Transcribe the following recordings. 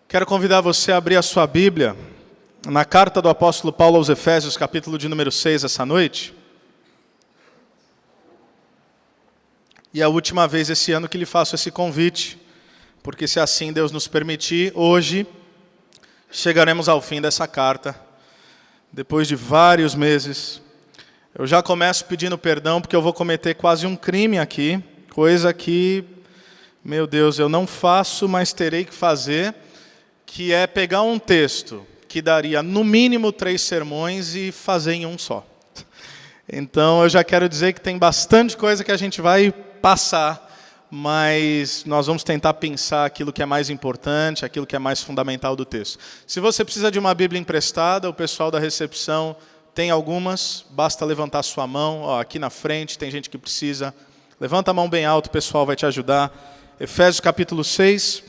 Quero convidar você a abrir a sua Bíblia na carta do apóstolo Paulo aos Efésios, capítulo de número 6, essa noite. E é a última vez esse ano que lhe faço esse convite, porque se assim Deus nos permitir, hoje chegaremos ao fim dessa carta, depois de vários meses. Eu já começo pedindo perdão, porque eu vou cometer quase um crime aqui, coisa que, meu Deus, eu não faço, mas terei que fazer, que é pegar um texto que daria no mínimo 3 sermões e fazer em um só. Então eu já quero dizer que tem bastante coisa que a gente vai passar, mas nós vamos tentar pensar aquilo que é mais importante, aquilo que é mais fundamental do texto. Se você precisa de uma Bíblia emprestada, o pessoal da recepção tem algumas, basta levantar sua mão, ó, aqui na frente tem gente que precisa. Levanta a mão bem alto, o pessoal vai te ajudar. Efésios capítulo 6,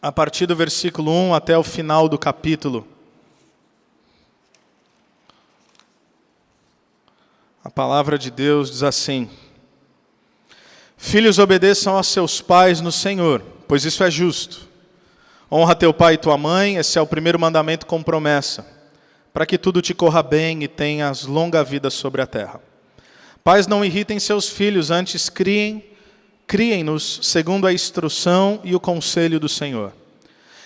a partir do versículo 1 até o final do capítulo. A palavra de Deus diz assim: Filhos, obedeçam a seus pais no Senhor, pois isso é justo. Honra teu pai e tua mãe, esse é o primeiro mandamento com promessa, para que tudo te corra bem e tenhas longa vida sobre a terra. Pais, não irritem seus filhos, antes criem-nos segundo a instrução e o conselho do Senhor.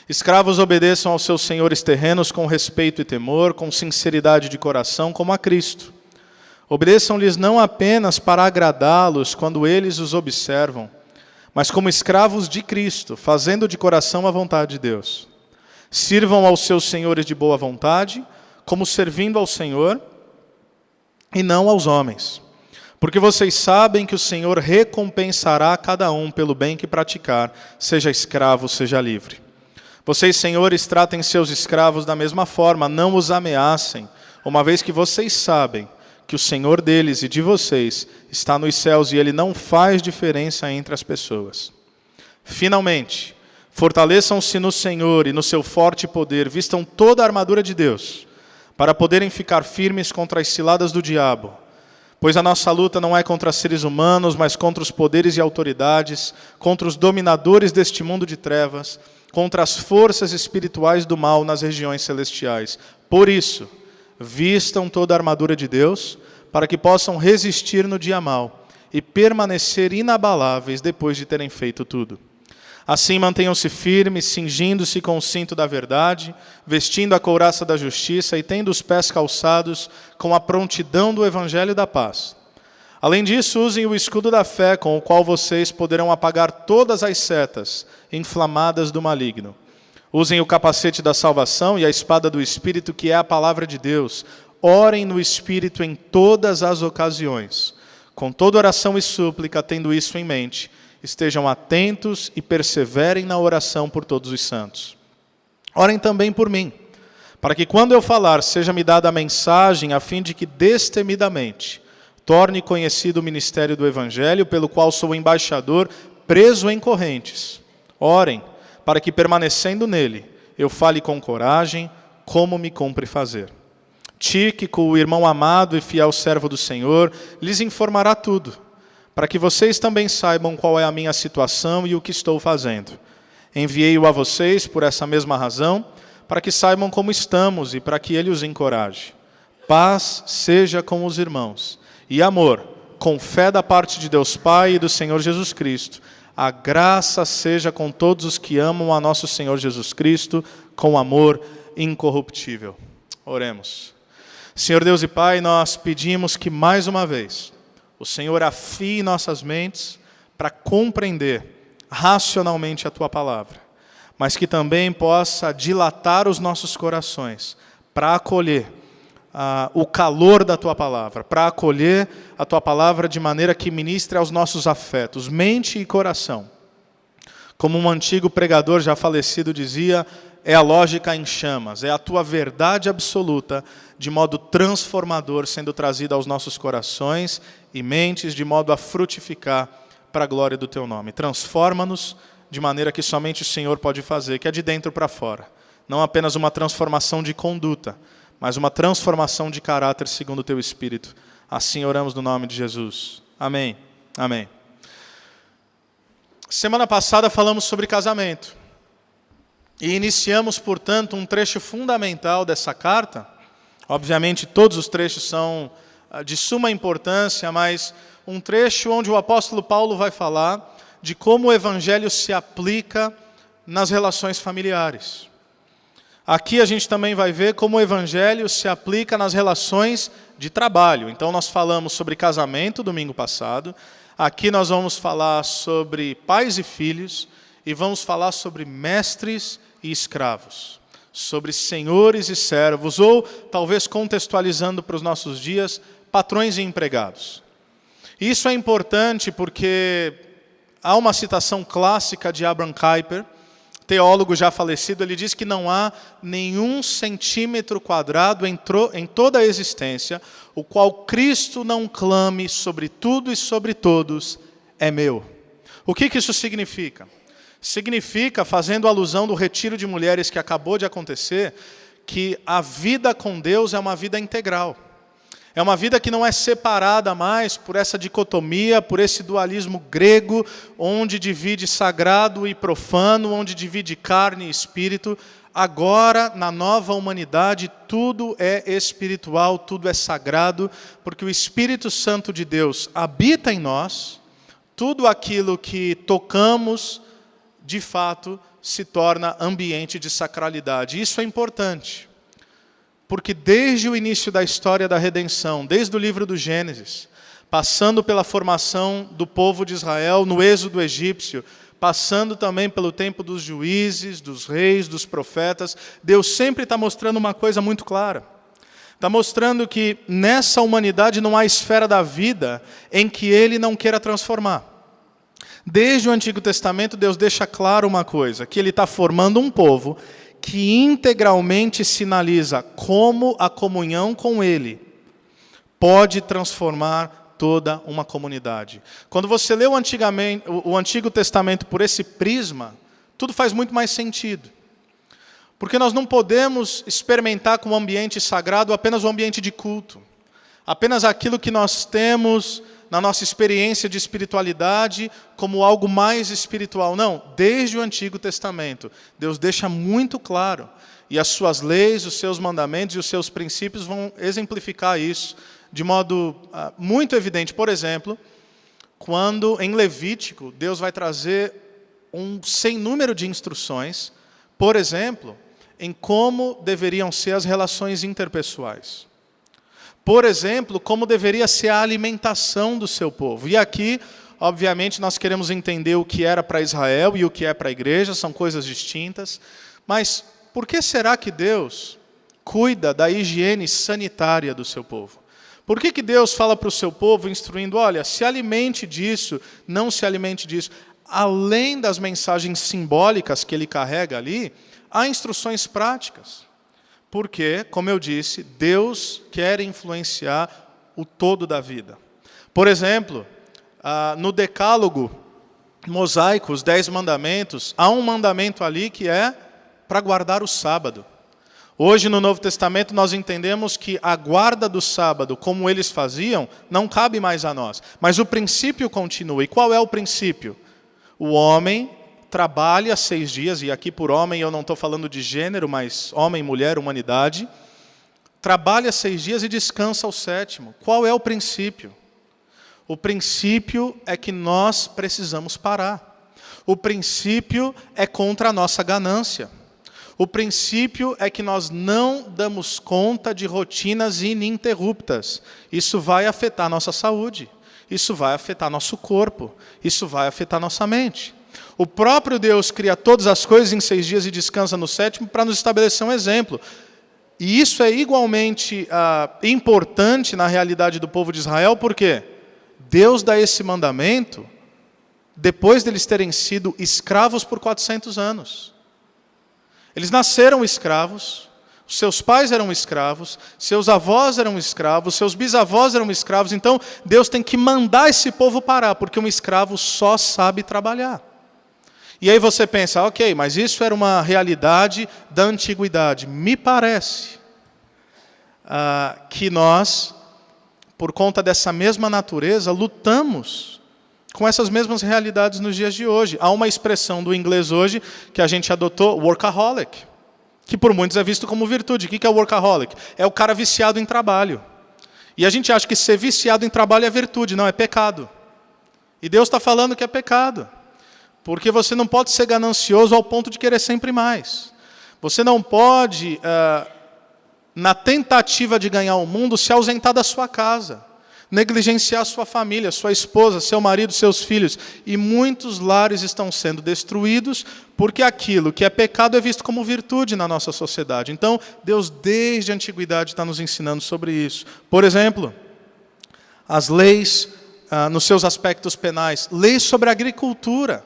Escravos, obedeçam aos seus senhores terrenos com respeito e temor, com sinceridade de coração, como a Cristo. Obedeçam-lhes não apenas para agradá-los quando eles os observam, mas como escravos de Cristo, fazendo de coração a vontade de Deus. Sirvam aos seus senhores de boa vontade, como servindo ao Senhor e não aos homens. Porque vocês sabem que o Senhor recompensará cada um pelo bem que praticar, seja escravo, seja livre. Vocês, senhores, tratem seus escravos da mesma forma, não os ameacem, uma vez que vocês sabem que o Senhor deles e de vocês está nos céus e Ele não faz diferença entre as pessoas. Finalmente, fortaleçam-se no Senhor e no seu forte poder, vistam toda a armadura de Deus, para poderem ficar firmes contra as ciladas do diabo. Pois a nossa luta não é contra seres humanos, mas contra os poderes e autoridades, contra os dominadores deste mundo de trevas, contra as forças espirituais do mal nas regiões celestiais. Por isso, vistam toda a armadura de Deus, para que possam resistir no dia mau e permanecer inabaláveis depois de terem feito tudo. Assim mantenham-se firmes, cingindo-se com o cinto da verdade, vestindo a couraça da justiça e tendo os pés calçados com a prontidão do evangelho da paz. Além disso, usem o escudo da fé, com o qual vocês poderão apagar todas as setas inflamadas do maligno. Usem o capacete da salvação e a espada do Espírito, que é a palavra de Deus. Orem no Espírito em todas as ocasiões. Com toda oração e súplica, tendo isso em mente, estejam atentos e perseverem na oração por todos os santos. Orem também por mim, para que quando eu falar, seja-me dada a mensagem, a fim de que destemidamente torne conhecido o ministério do Evangelho, pelo qual sou embaixador, preso em correntes. Orem, para que, permanecendo nele, eu fale com coragem, como me cumpre fazer. Tíquico, o irmão amado e fiel servo do Senhor, lhes informará tudo, para que vocês também saibam qual é a minha situação e o que estou fazendo. Enviei-o a vocês por essa mesma razão, para que saibam como estamos e para que ele os encoraje. Paz seja com os irmãos, e amor, com fé da parte de Deus Pai e do Senhor Jesus Cristo. A graça seja com todos os que amam a nosso Senhor Jesus Cristo, com amor incorruptível. Oremos. Senhor Deus e Pai, nós pedimos que mais uma vez o Senhor afie nossas mentes para compreender racionalmente a Tua palavra, mas que também possa dilatar os nossos corações para acolher o calor da Tua palavra, para acolher a Tua palavra de maneira que ministre aos nossos afetos, mente e coração. Como um antigo pregador já falecido dizia, é a lógica em chamas, é a Tua verdade absoluta, de modo transformador, sendo trazida aos nossos corações e mentes, de modo a frutificar para a glória do Teu nome. Transforma-nos de maneira que somente o Senhor pode fazer, que é de dentro para fora. Não apenas uma transformação de conduta, mas uma transformação de caráter segundo o Teu Espírito. Assim oramos no nome de Jesus. Amém. Amém. Semana passada falamos sobre casamento. E iniciamos, portanto, um trecho fundamental dessa carta. Obviamente, todos os trechos são de suma importância, mas um trecho onde o apóstolo Paulo vai falar de como o evangelho se aplica nas relações familiares. Aqui a gente também vai ver como o evangelho se aplica nas relações de trabalho. Então nós falamos sobre casamento domingo passado. Aqui nós vamos falar sobre pais e filhos e vamos falar sobre mestres e escravos, sobre senhores e servos, ou talvez contextualizando para os nossos dias, patrões e empregados. Isso é importante porque há uma citação clássica de Abraham Kuyper, teólogo já falecido. Ele diz que não há nenhum centímetro quadrado em toda a existência, o qual Cristo não clame sobre tudo e sobre todos, é meu. O que isso significa? Significa, fazendo alusão do retiro de mulheres que acabou de acontecer, que a vida com Deus é uma vida integral. É uma vida que não é separada mais por essa dicotomia, por esse dualismo grego, onde divide sagrado e profano, onde divide carne e espírito. Agora, na nova humanidade, tudo é espiritual, tudo é sagrado, porque o Espírito Santo de Deus habita em nós. Tudo aquilo que tocamos, de fato, se torna ambiente de sacralidade. Isso é importante, porque desde o início da história da redenção, desde o livro do Gênesis, passando pela formação do povo de Israel no êxodo egípcio, passando também pelo tempo dos juízes, dos reis, dos profetas, Deus sempre está mostrando uma coisa muito clara. Está mostrando que nessa humanidade não há esfera da vida em que Ele não queira transformar. Desde o Antigo Testamento, Deus deixa claro uma coisa, que Ele está formando um povo que integralmente sinaliza como a comunhão com Ele pode transformar toda uma comunidade. Quando você lê o Antigo Testamento por esse prisma, tudo faz muito mais sentido. Porque nós não podemos experimentar como ambiente sagrado apenas o ambiente de culto, apenas aquilo que nós temos na nossa experiência de espiritualidade como algo mais espiritual. Não, desde o Antigo Testamento, Deus deixa muito claro, e as suas leis, os seus mandamentos e os seus princípios vão exemplificar isso de modo muito evidente. Por exemplo, quando em Levítico, Deus vai trazer um sem número de instruções, por exemplo, em como deveriam ser as relações interpessoais. Por exemplo, como deveria ser a alimentação do seu povo. E aqui, obviamente, nós queremos entender o que era para Israel e o que é para a igreja, são coisas distintas. Mas por que será que Deus cuida da higiene sanitária do seu povo? Por que Deus fala para o seu povo, instruindo, olha, se alimente disso, não se alimente disso? Além das mensagens simbólicas que ele carrega ali, há instruções práticas. Porque, como eu disse, Deus quer influenciar o todo da vida. Por exemplo, no decálogo mosaico, os 10 mandamentos, há um mandamento ali que é para guardar o sábado. Hoje, no Novo Testamento, nós entendemos que a guarda do sábado, como eles faziam, não cabe mais a nós. Mas o princípio continua. E qual é o princípio? O homem trabalha 6 dias, e aqui por homem eu não estou falando de gênero, mas homem, mulher, humanidade, trabalha 6 dias e descansa ao 7º. Qual é o princípio? O princípio é que nós precisamos parar. O princípio é contra a nossa ganância. O princípio é que nós não damos conta de rotinas ininterruptas. Isso vai afetar nossa saúde, isso vai afetar nosso corpo, isso vai afetar nossa mente. O próprio Deus cria todas as coisas em 6 dias e descansa no 7º para nos estabelecer um exemplo. E isso é igualmente importante na realidade do povo de Israel, porque Deus dá esse mandamento depois deles terem sido escravos por 400 anos. Eles nasceram escravos, seus pais eram escravos, seus avós eram escravos, seus bisavós eram escravos. Então Deus tem que mandar esse povo parar, porque um escravo só sabe trabalhar. E aí você pensa, ok, mas isso era uma realidade da antiguidade. Me parece que nós, por conta dessa mesma natureza, lutamos com essas mesmas realidades nos dias de hoje. Há uma expressão do inglês hoje que a gente adotou, workaholic, que por muitos é visto como virtude. O que é o workaholic? É o cara viciado em trabalho. E a gente acha que ser viciado em trabalho é virtude. Não, é pecado. E Deus está falando que é pecado. Porque você não pode ser ganancioso ao ponto de querer sempre mais. Você não pode, na tentativa de ganhar o mundo, se ausentar da sua casa. Negligenciar sua família, sua esposa, seu marido, seus filhos. E muitos lares estão sendo destruídos porque aquilo que é pecado é visto como virtude na nossa sociedade. Então, Deus, desde a antiguidade, está nos ensinando sobre isso. Por exemplo, as leis, nos seus aspectos penais, leis sobre a agricultura.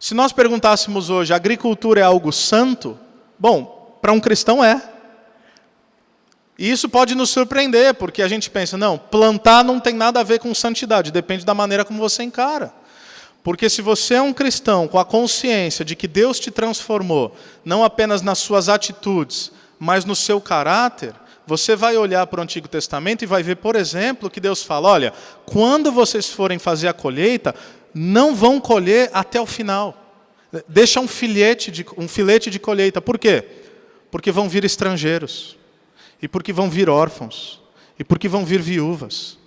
Se nós perguntássemos hoje, a agricultura é algo santo? Bom, para um cristão é. E isso pode nos surpreender, porque a gente pensa, não, plantar não tem nada a ver com santidade, depende da maneira como você encara. Porque se você é um cristão com a consciência de que Deus te transformou, não apenas nas suas atitudes, mas no seu caráter, você vai olhar para o Antigo Testamento e vai ver, por exemplo, que Deus fala, olha, quando vocês forem fazer a colheita, não vão colher até o final. Deixa um filete de colheita. Por quê? Porque vão vir estrangeiros. E porque vão vir órfãos. E porque vão vir viúvas.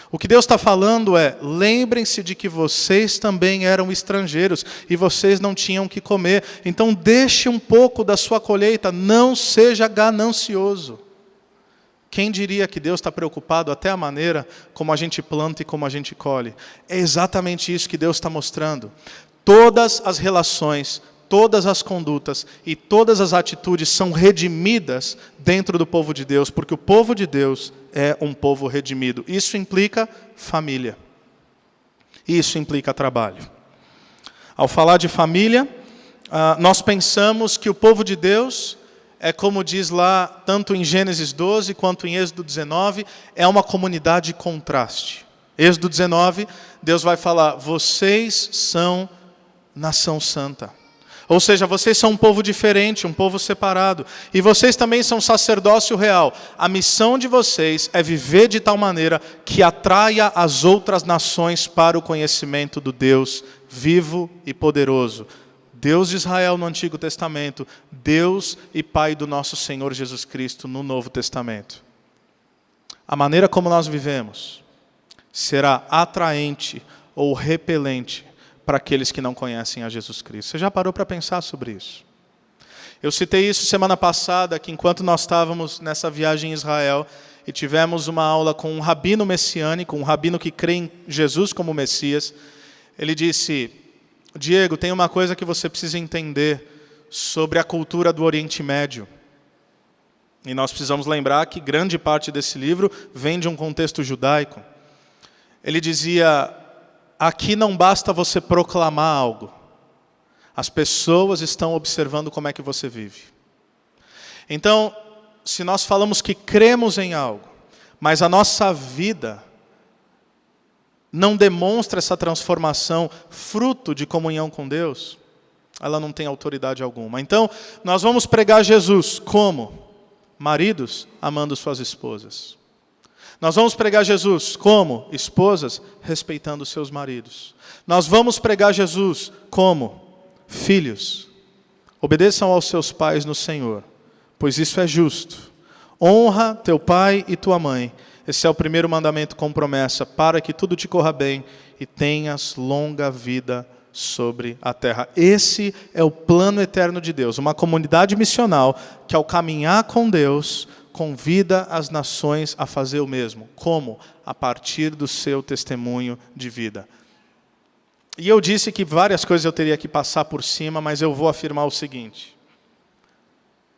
O que Deus está falando é, lembrem-se de que vocês também eram estrangeiros e vocês não tinham o que comer. Então deixe um pouco da sua colheita, não seja ganancioso. Quem diria que Deus está preocupado até a maneira como a gente planta e como a gente colhe? É exatamente isso que Deus está mostrando. Todas as relações, todas as condutas e todas as atitudes são redimidas dentro do povo de Deus, porque o povo de Deus é um povo redimido. Isso implica família. Isso implica trabalho. Ao falar de família, nós pensamos que o povo de Deus é como diz lá, tanto em Gênesis 12 quanto em Êxodo 19, é uma comunidade de contraste. Êxodo 19, Deus vai falar, vocês são nação santa. Ou seja, vocês são um povo diferente, um povo separado. E vocês também são sacerdócio real. A missão de vocês é viver de tal maneira que atraia as outras nações para o conhecimento do Deus vivo e poderoso. Deus de Israel no Antigo Testamento, Deus e Pai do nosso Senhor Jesus Cristo no Novo Testamento. A maneira como nós vivemos será atraente ou repelente para aqueles que não conhecem a Jesus Cristo. Você já parou para pensar sobre isso? Eu citei isso semana passada, que enquanto nós estávamos nessa viagem em Israel e tivemos uma aula com um rabino messiânico, um rabino que crê em Jesus como Messias, ele disse, Diego, tem uma coisa que você precisa entender sobre a cultura do Oriente Médio. E nós precisamos lembrar que grande parte desse livro vem de um contexto judaico. Ele dizia, aqui não basta você proclamar algo. As pessoas estão observando como é que você vive. Então, se nós falamos que cremos em algo, mas a nossa vida não demonstra essa transformação fruto de comunhão com Deus, ela não tem autoridade alguma. Então, nós vamos pregar Jesus como? Maridos amando suas esposas. Nós vamos pregar Jesus como? Esposas respeitando seus maridos. Nós vamos pregar Jesus como? Filhos, obedeçam aos seus pais no Senhor, pois isso é justo. Honra teu pai e tua mãe. Esse é o primeiro mandamento com promessa, para que tudo te corra bem e tenhas longa vida sobre a terra. Esse é o plano eterno de Deus, uma comunidade missional que ao caminhar com Deus, convida as nações a fazer o mesmo. Como? A partir do seu testemunho de vida. E eu disse que várias coisas eu teria que passar por cima, mas eu vou afirmar o seguinte.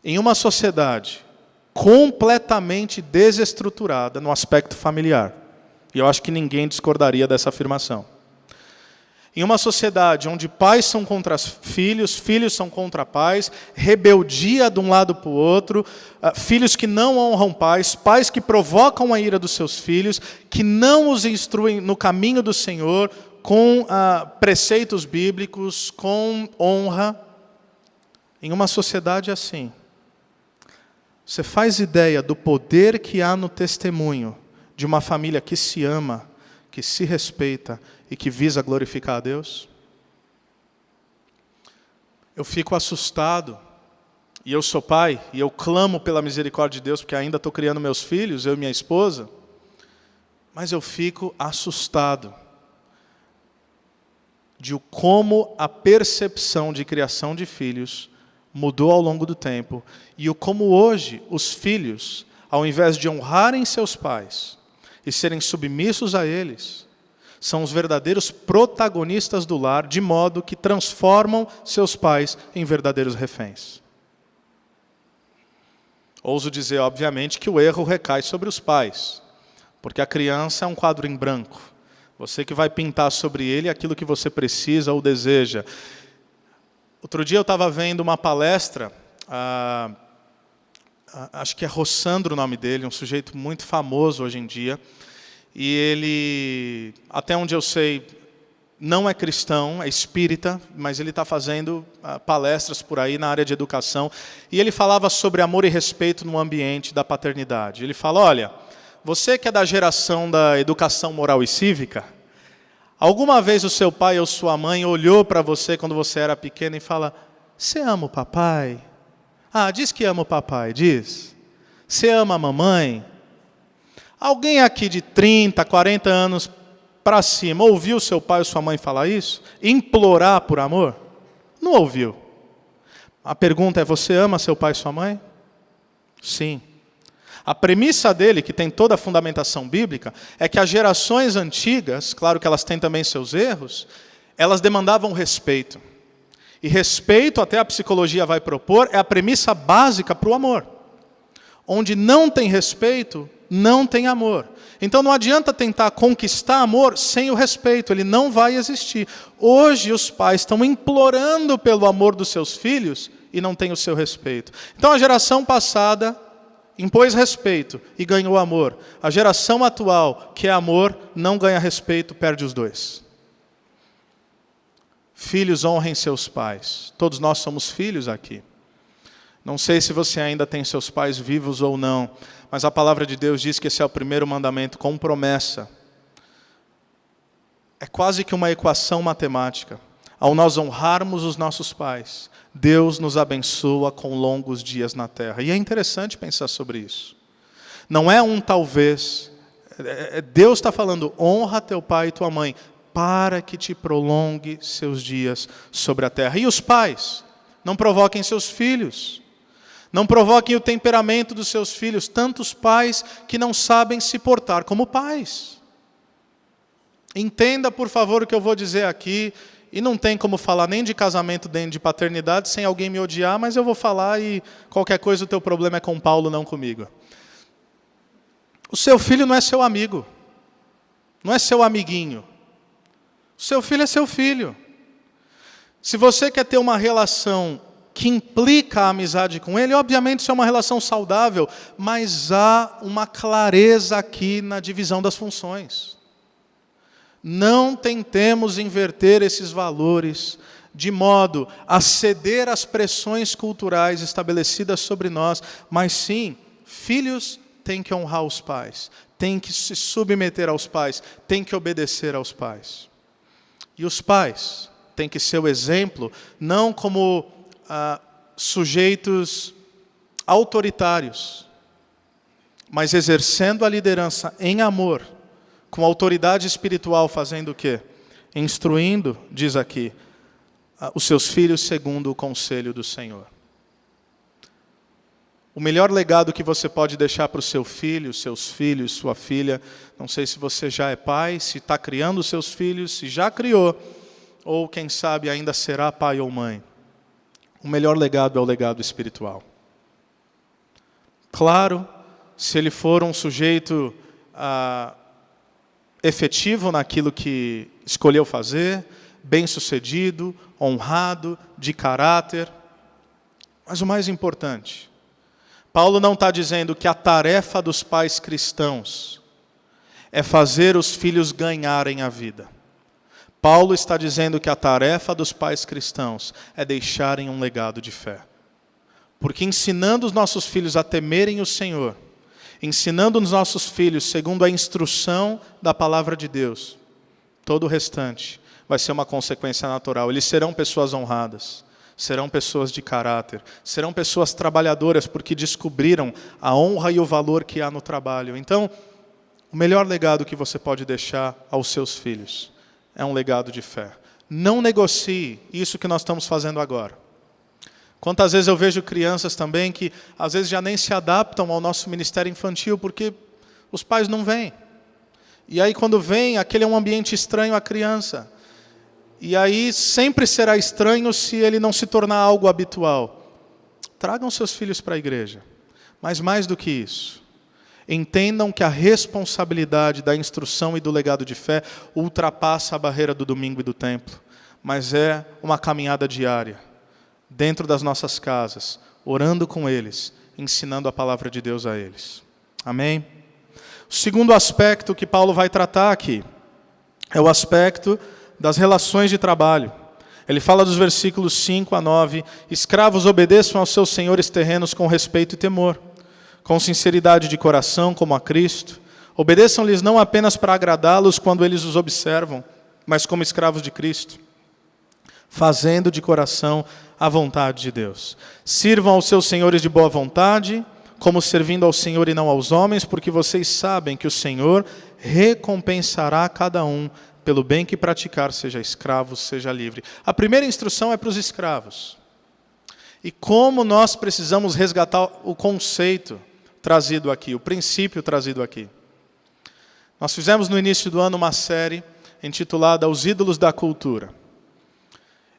Em uma sociedade completamente desestruturada no aspecto familiar, e eu acho que ninguém discordaria dessa afirmação. Em uma sociedade onde pais são contra filhos, filhos são contra pais, rebeldia de um lado para o outro, filhos que não honram pais, pais que provocam a ira dos seus filhos, que não os instruem no caminho do Senhor, com preceitos bíblicos, com honra. Em uma sociedade assim, você faz ideia do poder que há no testemunho de uma família que se ama, que se respeita e que visa glorificar a Deus? Eu fico assustado, e eu sou pai, e eu clamo pela misericórdia de Deus, porque ainda estou criando meus filhos, eu e minha esposa, mas eu fico assustado de como a percepção de criação de filhos mudou ao longo do tempo, e o como hoje os filhos, ao invés de honrarem seus pais e serem submissos a eles, são os verdadeiros protagonistas do lar, de modo que transformam seus pais em verdadeiros reféns. Ouso dizer, obviamente, que o erro recai sobre os pais, porque a criança é um quadro em branco. Você que vai pintar sobre ele aquilo que você precisa ou deseja. Outro dia eu estava vendo uma palestra, acho que é Rossandro o nome dele, um sujeito muito famoso hoje em dia, e ele, até onde eu sei, não é cristão, é espírita, mas ele está fazendo palestras por aí na área de educação, e ele falava sobre amor e respeito no ambiente da paternidade. Ele fala, olha, você que é da geração da educação moral e cívica, alguma vez o seu pai ou sua mãe olhou para você quando você era pequeno e fala, você ama o papai? Ah, diz que ama o papai, diz. Você ama a mamãe? Alguém aqui de 30, 40 anos para cima ouviu seu pai ou sua mãe falar isso? Implorar por amor? Não ouviu. A pergunta é, você ama seu pai e sua mãe? Sim. A premissa dele, que tem toda a fundamentação bíblica, é que as gerações antigas, claro que elas têm também seus erros, elas demandavam respeito. E respeito, até a psicologia vai propor, é a premissa básica para o amor. Onde não tem respeito, não tem amor. Então não adianta tentar conquistar amor sem o respeito, ele não vai existir. Hoje os pais estão implorando pelo amor dos seus filhos e não têm o seu respeito. Então a geração passada impôs respeito e ganhou amor. A geração atual, que é amor, não ganha respeito, perde os dois. Filhos, honrem seus pais. Todos nós somos filhos aqui. Não sei se você ainda tem seus pais vivos ou não, mas a palavra de Deus diz que esse é o primeiro mandamento com promessa. É quase que uma equação matemática. Ao nós honrarmos os nossos pais, Deus nos abençoa com longos dias na terra. E é interessante pensar sobre isso. Não é um talvez. Deus está falando, honra teu pai e tua mãe, para que te prolongue seus dias sobre a terra. E os pais, não provoquem seus filhos. Não provoquem o temperamento dos seus filhos, tantos pais que não sabem se portar como pais. Entenda, por favor, o que eu vou dizer aqui, e não tem como falar nem de casamento nem de paternidade sem alguém me odiar, mas eu vou falar e qualquer coisa o teu problema é com Paulo, não comigo. O seu filho não é seu amigo, não é seu amiguinho. O seu filho é seu filho. Se você quer ter uma relação que implica a amizade com ele, obviamente isso é uma relação saudável, mas há uma clareza aqui na divisão das funções. Não tentemos inverter esses valores de modo a ceder às pressões culturais estabelecidas sobre nós, mas sim, filhos têm que honrar os pais, têm que se submeter aos pais, têm que obedecer aos pais. E os pais têm que ser o exemplo, não como sujeitos autoritários, mas exercendo a liderança em amor, com autoridade espiritual, fazendo o quê? Instruindo, diz aqui, os seus filhos segundo o conselho do Senhor. O melhor legado que você pode deixar para o seu filho, seus filhos, sua filha, não sei se você já é pai, se está criando seus filhos, se já criou, ou quem sabe ainda será pai ou mãe. O melhor legado é o legado espiritual. Claro, se ele for um sujeito efetivo naquilo que escolheu fazer, bem-sucedido, honrado, de caráter. Mas o mais importante, Paulo não está dizendo que a tarefa dos pais cristãos é fazer os filhos ganharem a vida. Paulo está dizendo que a tarefa dos pais cristãos é deixarem um legado de fé. Porque ensinando os nossos filhos a temerem o Senhor, ensinando os nossos filhos segundo a instrução da palavra de Deus, todo o restante vai ser uma consequência natural. Eles serão pessoas honradas, serão pessoas de caráter, serão pessoas trabalhadoras, porque descobriram a honra e o valor que há no trabalho. Então, o melhor legado que você pode deixar aos seus filhos é um legado de fé. Não negocie isso que nós estamos fazendo agora. Quantas vezes eu vejo crianças também que às vezes já nem se adaptam ao nosso ministério infantil porque os pais não vêm. E aí quando vem, aquele é um ambiente estranho à criança. E aí sempre será estranho se ele não se tornar algo habitual. Tragam seus filhos para a igreja. Mas mais do que isso, entendam que a responsabilidade da instrução e do legado de fé ultrapassa a barreira do domingo e do templo. Mas é uma caminhada diária, dentro das nossas casas, orando com eles, ensinando a palavra de Deus a eles. Amém? O segundo aspecto que Paulo vai tratar aqui é o aspecto das relações de trabalho. Ele fala dos versículos 5 a 9, escravos obedeçam aos seus senhores terrenos com respeito e temor, com sinceridade de coração, como a Cristo. Obedeçam-lhes não apenas para agradá-los quando eles os observam, mas como escravos de Cristo, fazendo de coração a vontade de Deus. Sirvam aos seus senhores de boa vontade, como servindo ao Senhor e não aos homens, porque vocês sabem que o Senhor recompensará cada um pelo bem que praticar, seja escravo, seja livre. A primeira instrução é para os escravos. E como nós precisamos resgatar o conceito trazido aqui, o princípio trazido aqui. Nós fizemos no início do ano uma série intitulada Os Ídolos da Cultura.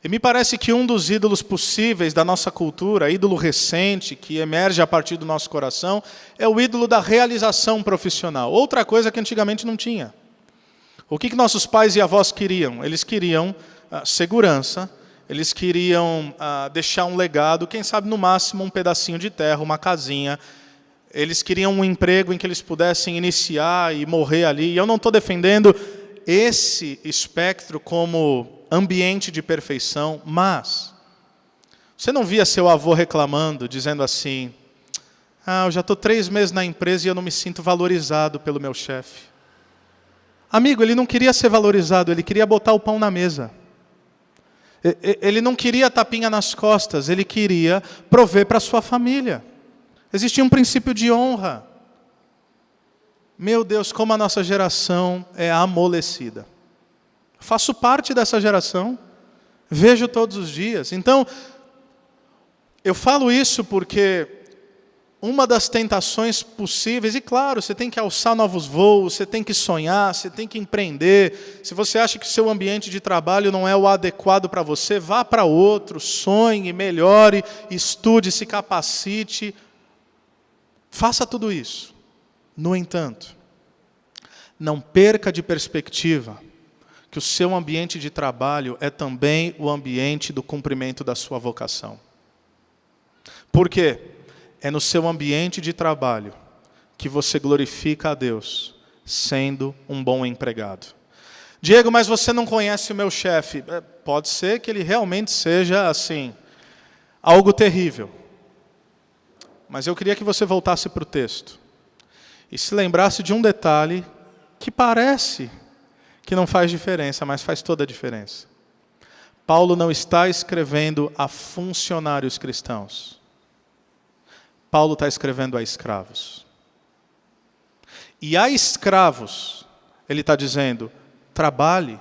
E me parece que um dos ídolos possíveis da nossa cultura, ídolo recente, que emerge a partir do nosso coração, é o ídolo da realização profissional. Outra coisa que antigamente não tinha. O que nossos pais e avós queriam? Eles queriam segurança, eles queriam deixar um legado, quem sabe no máximo um pedacinho de terra, uma casinha. Eles queriam um emprego em que eles pudessem iniciar e morrer ali. E eu não estou defendendo esse espectro como ambiente de perfeição, mas você não via seu avô reclamando, dizendo assim, eu já estou 3 meses na empresa e eu não me sinto valorizado pelo meu chefe. Amigo, ele não queria ser valorizado, ele queria botar o pão na mesa. Ele não queria tapinha nas costas, ele queria prover para a sua família. Existia um princípio de honra. Meu Deus, como a nossa geração é amolecida. Faço parte dessa geração, vejo todos os dias. Então, eu falo isso porque uma das tentações possíveis, e claro, você tem que alçar novos voos, você tem que sonhar, você tem que empreender. Se você acha que o seu ambiente de trabalho não é o adequado para você, vá para outro, sonhe, melhore, estude, se capacite. Faça tudo isso. No entanto, não perca de perspectiva que o seu ambiente de trabalho é também o ambiente do cumprimento da sua vocação. Por quê? É no seu ambiente de trabalho que você glorifica a Deus, sendo um bom empregado. Diego, mas você não conhece o meu chefe. Pode ser que ele realmente seja, assim, algo terrível. Mas eu queria que você voltasse para o texto e se lembrasse de um detalhe que parece que não faz diferença, mas faz toda a diferença. Paulo não está escrevendo a funcionários cristãos. Paulo está escrevendo a escravos. E a escravos, ele está dizendo, trabalhe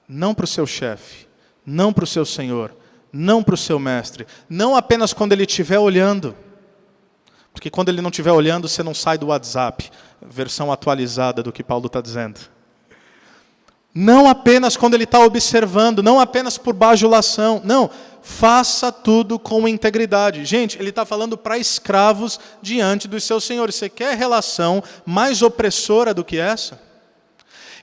não para o seu chefe, não para o seu senhor, não para o seu mestre, não apenas quando ele estiver olhando. Porque quando ele não estiver olhando, você não sai do WhatsApp, versão atualizada do que Paulo está dizendo. Não apenas quando ele está observando, não apenas por bajulação, não. Faça tudo com integridade. Gente, ele está falando para escravos diante dos seus senhores. Você quer relação mais opressora do que essa?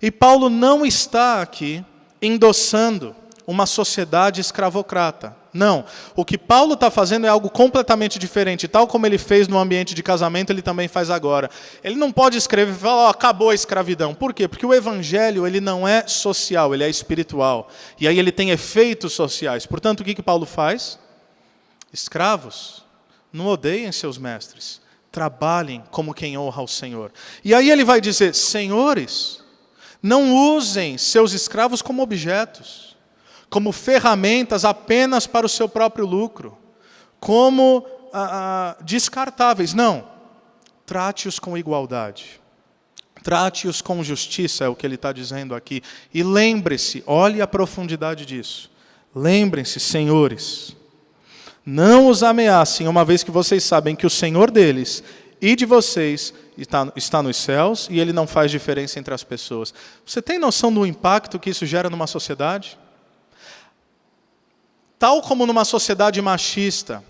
E Paulo não está aqui endossando uma sociedade escravocrata. Não. O que Paulo está fazendo é algo completamente diferente. Tal como ele fez no ambiente de casamento, ele também faz agora. Ele não pode escrever e falar, acabou a escravidão. Por quê? Porque o evangelho ele não é social, ele é espiritual. E aí ele tem efeitos sociais. Portanto, o que Paulo faz? Escravos, não odeiem seus mestres. trabalhem como quem honra ao Senhor. E aí ele vai dizer, senhores, não usem seus escravos como objetos, como ferramentas apenas para o seu próprio lucro, como descartáveis. Não, trate-os com igualdade. Trate-os com justiça, é o que ele está dizendo aqui. E lembre-se, olhe a profundidade disso. Lembrem-se, senhores, não os ameacem, uma vez que vocês sabem que o Senhor deles e de vocês está nos céus e Ele não faz diferença entre as pessoas. Você tem noção do impacto que isso gera numa sociedade? Tal como numa sociedade machista,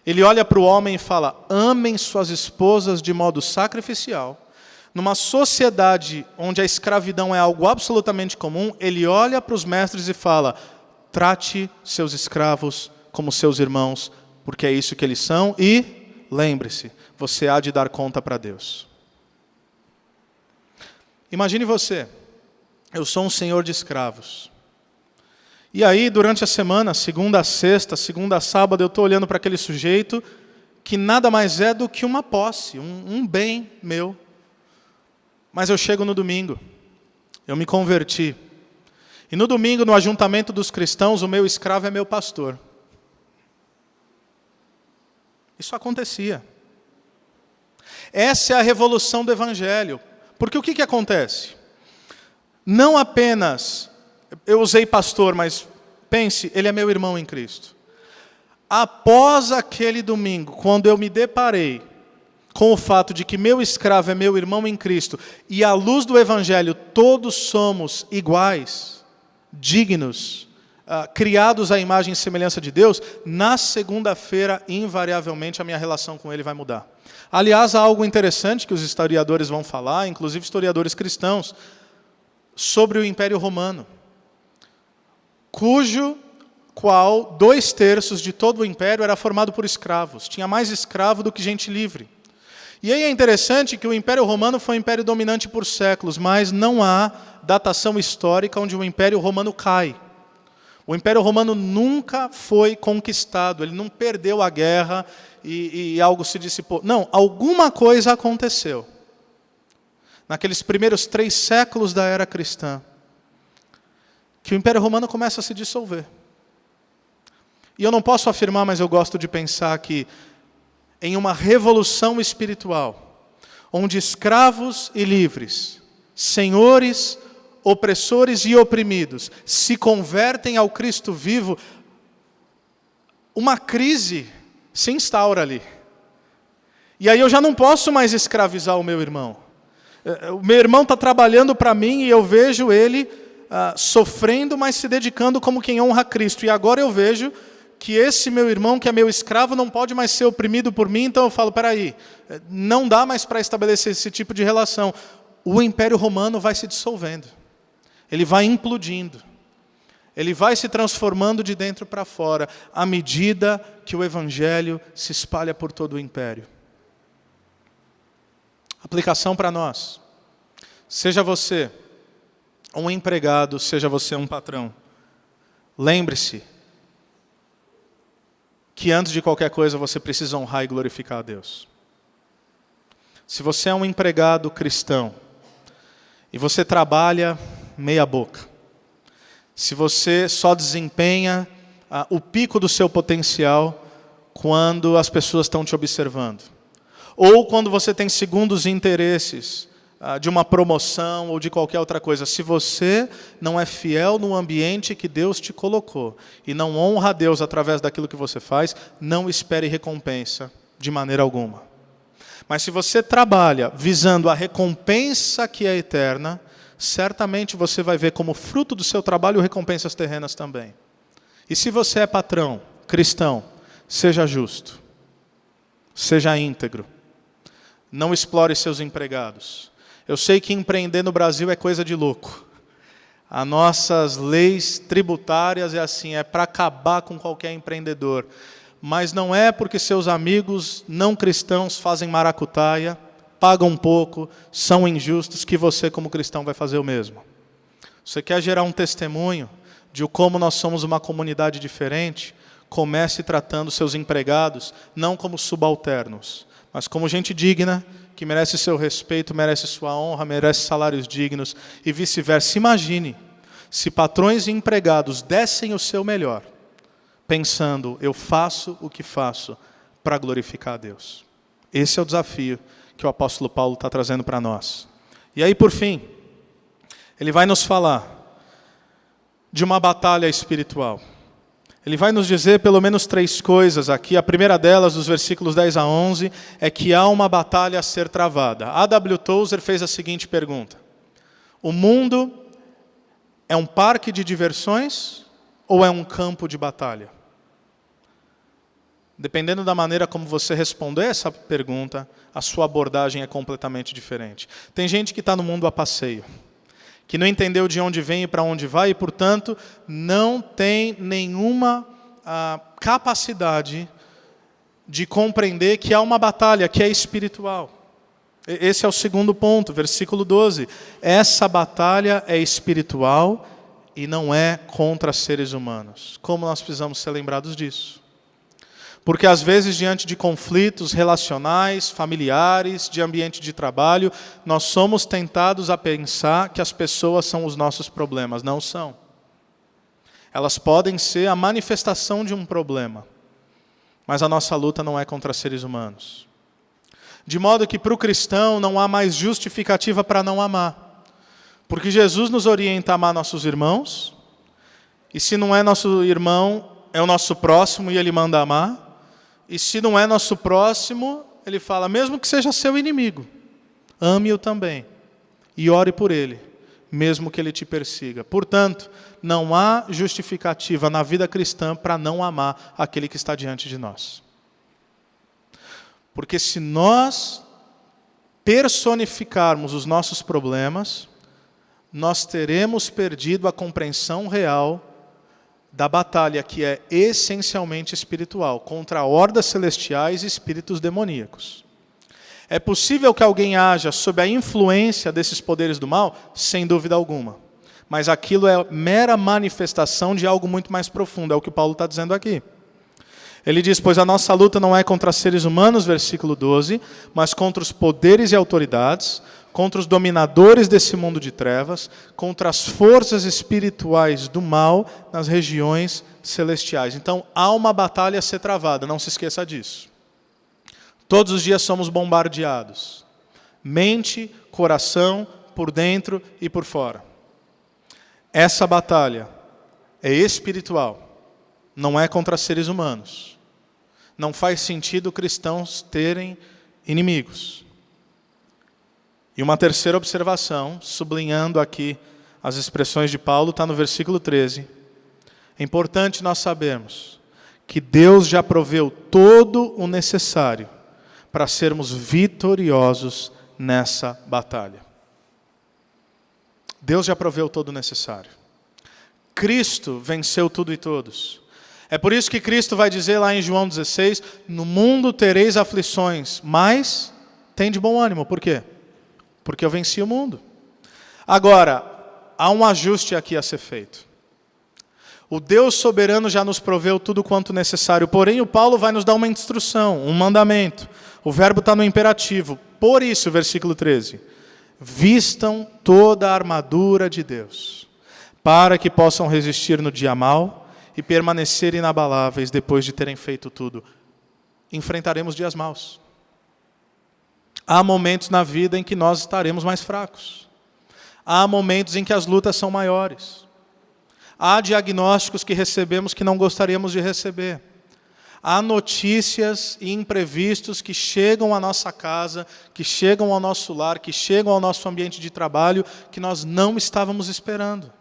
ele olha para o homem e fala, amem suas esposas de modo sacrificial. Numa sociedade onde a escravidão é algo absolutamente comum, ele olha para os mestres e fala, trate seus escravos como seus irmãos, porque é isso que eles são, e lembre-se, você há de dar conta para Deus. Imagine você, eu sou um senhor de escravos. E aí, durante a semana, segunda a sexta, segunda a sábado, eu estou olhando para aquele sujeito que nada mais é do que uma posse, um bem meu. Mas eu chego no domingo, eu me converti. E no domingo, no ajuntamento dos cristãos, o meu escravo é meu pastor. Isso acontecia. Essa é a revolução do Evangelho. Porque o que acontece? Não apenas, eu usei pastor, mas pense, ele é meu irmão em Cristo. Após aquele domingo, quando eu me deparei com o fato de que meu escravo é meu irmão em Cristo, e à luz do Evangelho todos somos iguais, dignos, criados à imagem e semelhança de Deus, na segunda-feira, invariavelmente, a minha relação com Ele vai mudar. Aliás, há algo interessante que os historiadores vão falar, inclusive historiadores cristãos, sobre o Império Romano, qual 2/3 de todo o Império era formado por escravos. Tinha mais escravo do que gente livre. E aí é interessante que o Império Romano foi um império dominante por séculos, mas não há datação histórica onde o Império Romano cai. O Império Romano nunca foi conquistado, ele não perdeu a guerra e algo se dissipou. Não, alguma coisa aconteceu. Naqueles primeiros 3 séculos da era cristã, que o Império Romano começa a se dissolver. E eu não posso afirmar, mas eu gosto de pensar que em uma revolução espiritual, onde escravos e livres, senhores, opressores e oprimidos, se convertem ao Cristo vivo, uma crise se instaura ali. E aí eu já não posso mais escravizar o meu irmão. O meu irmão está trabalhando para mim e eu vejo ele sofrendo, mas se dedicando como quem honra a Cristo. E agora eu vejo que esse meu irmão, que é meu escravo, não pode mais ser oprimido por mim, então eu falo, peraí, não dá mais para estabelecer esse tipo de relação. O Império Romano vai se dissolvendo. Ele vai implodindo. Ele vai se transformando de dentro para fora, à medida que o Evangelho se espalha por todo o Império. Aplicação para nós. Seja você um empregado, seja você um patrão. Lembre-se que antes de qualquer coisa você precisa honrar e glorificar a Deus. Se você é um empregado cristão e você trabalha meia boca, se você só desempenha o pico do seu potencial quando as pessoas estão te observando, ou quando você tem segundos interesses de uma promoção ou de qualquer outra coisa, se você não é fiel no ambiente que Deus te colocou e não honra a Deus através daquilo que você faz, não espere recompensa de maneira alguma. Mas se você trabalha visando a recompensa que é eterna, certamente você vai ver como fruto do seu trabalho recompensas terrenas também. E se você é patrão, cristão, seja justo, seja íntegro, não explore seus empregados. Eu sei que empreender no Brasil é coisa de louco. As nossas leis tributárias é assim, é para acabar com qualquer empreendedor. Mas não é porque seus amigos não cristãos fazem maracutaia, pagam pouco, são injustos, que você como cristão vai fazer o mesmo. Você quer gerar um testemunho de como nós somos uma comunidade diferente? Comece tratando seus empregados não como subalternos, mas como gente digna, que merece seu respeito, merece sua honra, merece salários dignos e vice-versa. Imagine se patrões e empregados dessem o seu melhor, pensando, eu faço o que faço para glorificar a Deus. Esse é o desafio que o apóstolo Paulo está trazendo para nós. E aí, por fim, ele vai nos falar de uma batalha espiritual. Ele vai nos dizer pelo menos 3 coisas aqui. A primeira delas, dos versículos 10 a 11, é que há uma batalha a ser travada. A.W. Tozer fez a seguinte pergunta: o mundo é um parque de diversões ou é um campo de batalha? Dependendo da maneira como você responder essa pergunta, a sua abordagem é completamente diferente. Tem gente que está no mundo a passeio, que não entendeu de onde vem e para onde vai, e, portanto, não tem nenhuma capacidade de compreender que há uma batalha que é espiritual. Esse é o segundo ponto, versículo 12. Essa batalha é espiritual e não é contra seres humanos. Como nós precisamos ser lembrados disso? Porque às vezes, diante de conflitos relacionais, familiares, de ambiente de trabalho, nós somos tentados a pensar que as pessoas são os nossos problemas. Não são. Elas podem ser a manifestação de um problema, mas a nossa luta não é contra seres humanos. De modo que para o cristão não há mais justificativa para não amar. Porque Jesus nos orienta a amar nossos irmãos, e se não é nosso irmão, é o nosso próximo e ele manda amar. E se não é nosso próximo, ele fala, mesmo que seja seu inimigo, ame-o também e ore por ele, mesmo que ele te persiga. Portanto, não há justificativa na vida cristã para não amar aquele que está diante de nós. Porque se nós personificarmos os nossos problemas, nós teremos perdido a compreensão real da batalha que é essencialmente espiritual, contra hordas celestiais e espíritos demoníacos. É possível que alguém haja sob a influência desses poderes do mal? Sem dúvida alguma. Mas aquilo é mera manifestação de algo muito mais profundo, é o que Paulo está dizendo aqui. Ele diz, pois a nossa luta não é contra seres humanos, versículo 12, mas contra os poderes e autoridades, contra os dominadores desse mundo de trevas, contra as forças espirituais do mal nas regiões celestiais. Então, há uma batalha a ser travada, não se esqueça disso. Todos os dias somos bombardeados. Mente, coração, por dentro e por fora. Essa batalha é espiritual, não é contra seres humanos. Não faz sentido cristãos terem inimigos. E uma terceira observação, sublinhando aqui as expressões de Paulo, está no versículo 13. É importante nós sabermos que Deus já proveu todo o necessário para sermos vitoriosos nessa batalha. Deus já proveu todo o necessário. Cristo venceu tudo e todos. É por isso que Cristo vai dizer lá em João 16, no mundo tereis aflições, mas tem de bom ânimo. Por quê? Porque eu venci o mundo. Agora, há um ajuste aqui a ser feito. O Deus soberano já nos proveu tudo quanto necessário, porém o Paulo vai nos dar uma instrução, um mandamento. O verbo está no imperativo. Por isso, versículo 13, vistam toda a armadura de Deus, para que possam resistir no dia mau e permanecer inabaláveis depois de terem feito tudo. Enfrentaremos dias maus. Há momentos na vida em que nós estaremos mais fracos. Há momentos em que as lutas são maiores. Há diagnósticos que recebemos que não gostaríamos de receber. Há notícias e imprevistos que chegam à nossa casa, que chegam ao nosso lar, que chegam ao nosso ambiente de trabalho, que nós não estávamos esperando.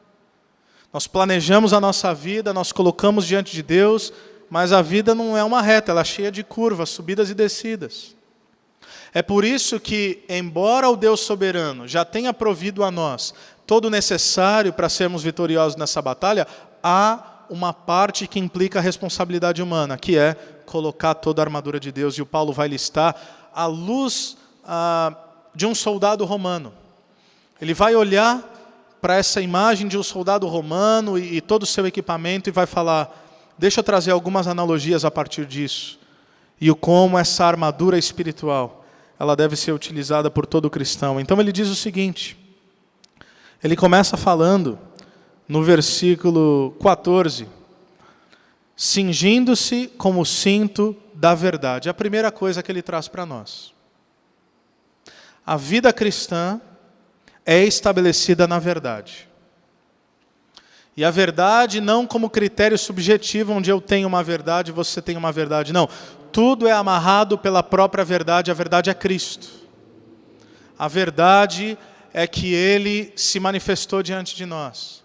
Nós planejamos a nossa vida, nós colocamos diante de Deus, mas a vida não é uma reta, ela é cheia de curvas, subidas e descidas. É por isso que, embora o Deus soberano já tenha provido a nós todo o necessário para sermos vitoriosos nessa batalha, há uma parte que implica a responsabilidade humana, que é colocar toda a armadura de Deus. E o Paulo vai listar à luz de um soldado romano. Ele vai olhar para essa imagem de um soldado romano e todo o seu equipamento e vai falar, deixa eu trazer algumas analogias a partir disso. e o como essa armadura espiritual ela deve ser utilizada por todo cristão. Então ele diz o seguinte, ele começa falando no versículo 14, cingindo-se com o cinto da verdade. A primeira coisa que ele traz para nós. A vida cristã é estabelecida na verdade. E a verdade não como critério subjetivo, onde eu tenho uma verdade e você tem uma verdade. Não, tudo é amarrado pela própria verdade, a verdade é Cristo. A verdade é que Ele se manifestou diante de nós.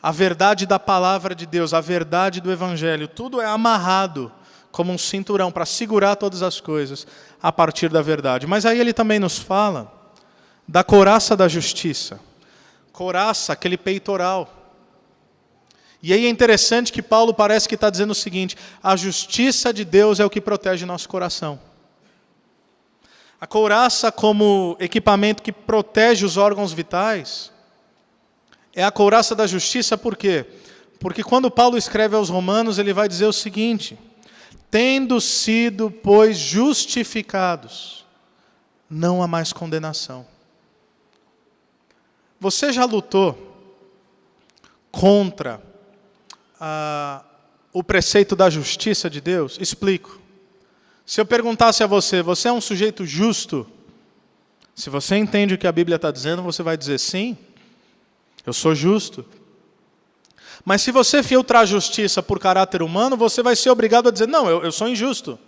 A verdade da palavra de Deus, a verdade do Evangelho, tudo é amarrado como um cinturão para segurar todas as coisas a partir da verdade. Mas aí ele também nos fala da couraça da justiça. Couraça, aquele peitoral. E aí é interessante que Paulo parece que está dizendo o seguinte, a justiça de Deus é o que protege nosso coração. A couraça como equipamento que protege os órgãos vitais, é a couraça da justiça por quê? Porque quando Paulo escreve aos Romanos, ele vai dizer o seguinte, tendo sido, pois, justificados, não há mais condenação. Você já lutou contra o preceito da justiça de Deus? Explico. Se eu perguntasse a você, você é um sujeito justo? Se você entende o que a Bíblia está dizendo, você vai dizer sim, eu sou justo. Mas se você filtrar a justiça por caráter humano, você vai ser obrigado a dizer, não, eu sou injusto.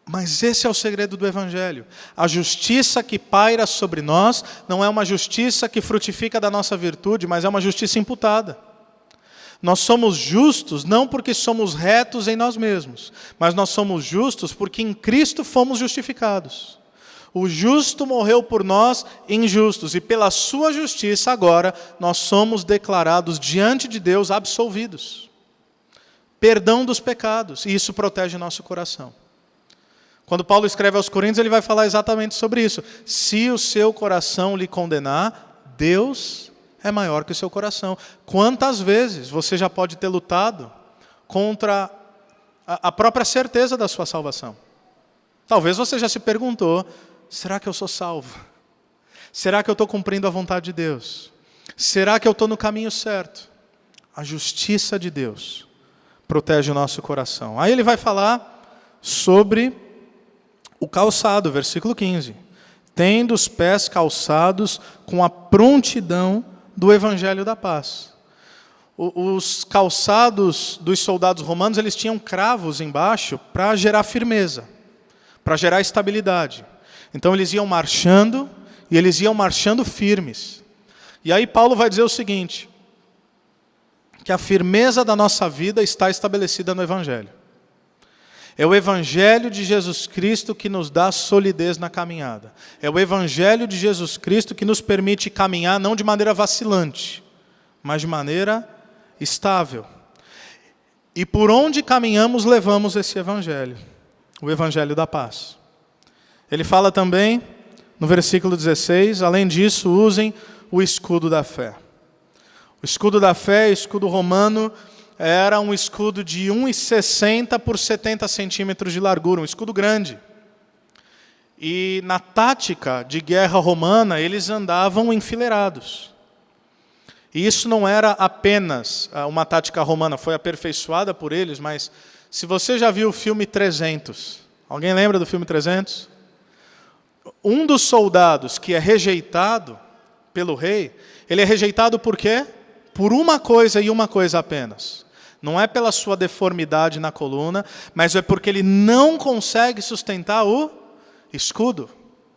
Mas esse é o segredo do Evangelho. A justiça que paira sobre nós não é uma justiça que frutifica da nossa virtude, mas é uma justiça imputada. Nós somos justos não porque somos retos em nós mesmos, mas nós somos justos porque em Cristo fomos justificados. O justo morreu por nós injustos, e pela sua justiça agora nós somos declarados diante de Deus absolvidos. Perdão dos pecados, e isso protege o nosso coração. Quando Paulo escreve aos Coríntios, ele vai falar exatamente sobre isso. Se o seu coração lhe condenar, Deus é maior que o seu coração. Quantas vezes você já pode ter lutado contra a própria certeza da sua salvação? Talvez você já se perguntou, será que eu sou salvo? Será que eu estou cumprindo a vontade de Deus? Será que eu estou no caminho certo? A justiça de Deus protege o nosso coração. Aí ele vai falar sobre o calçado, versículo 15. Tendo os pés calçados com a prontidão do Evangelho da paz. Os calçados dos soldados romanos, eles tinham cravos embaixo para gerar firmeza, para gerar estabilidade. Então eles iam marchando, e eles iam marchando firmes. E aí Paulo vai dizer o seguinte, que a firmeza da nossa vida está estabelecida no Evangelho. É o Evangelho de Jesus Cristo que nos dá solidez na caminhada. É o Evangelho de Jesus Cristo que nos permite caminhar não de maneira vacilante, mas de maneira estável. E por onde caminhamos, levamos esse Evangelho, o Evangelho da paz. Ele fala também, no versículo 16, além disso, usem o escudo da fé. O escudo da fé, escudo romano, era um escudo de 1,60 por 70 centímetros de largura, um escudo grande. E na tática de guerra romana, eles andavam enfileirados. E isso não era apenas uma tática romana, foi aperfeiçoada por eles, mas se você já viu o filme 300, alguém lembra do filme 300? Um dos soldados que é rejeitado pelo rei, ele é rejeitado por quê? Por uma coisa e uma coisa apenas. Não é pela sua deformidade na coluna, mas é porque ele não consegue sustentar o escudo.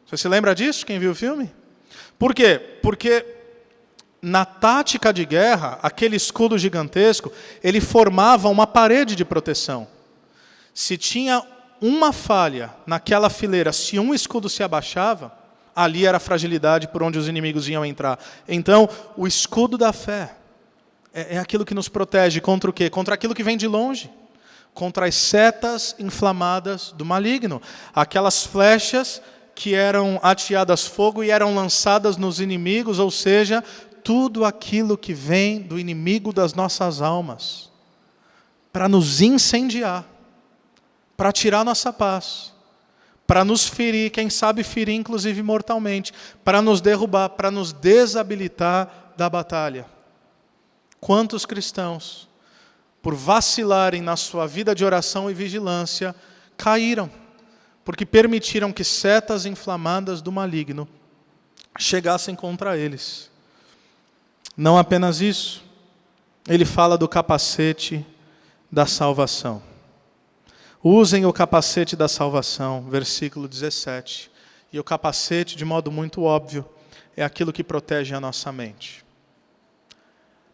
Você se lembra disso, quem viu o filme? Por quê? Porque na tática de guerra, aquele escudo gigantesco, ele formava uma parede de proteção. Se tinha uma falha naquela fileira, se um escudo se abaixava, ali era a fragilidade por onde os inimigos iam entrar. Então, o escudo da fé é aquilo que nos protege contra o quê? Contra aquilo que vem de longe. Contra as setas inflamadas do maligno. Aquelas flechas que eram ateadas fogo e eram lançadas nos inimigos, ou seja, tudo aquilo que vem do inimigo das nossas almas, para nos incendiar, para tirar nossa paz, para nos ferir, quem sabe ferir inclusive mortalmente, para nos derrubar, para nos desabilitar da batalha. Quantos cristãos, por vacilarem na sua vida de oração e vigilância, caíram, porque permitiram que setas inflamadas do maligno chegassem contra eles. Não apenas isso, ele fala do capacete da salvação. Usem o capacete da salvação, versículo 17. E o capacete, de modo muito óbvio, é aquilo que protege a nossa mente.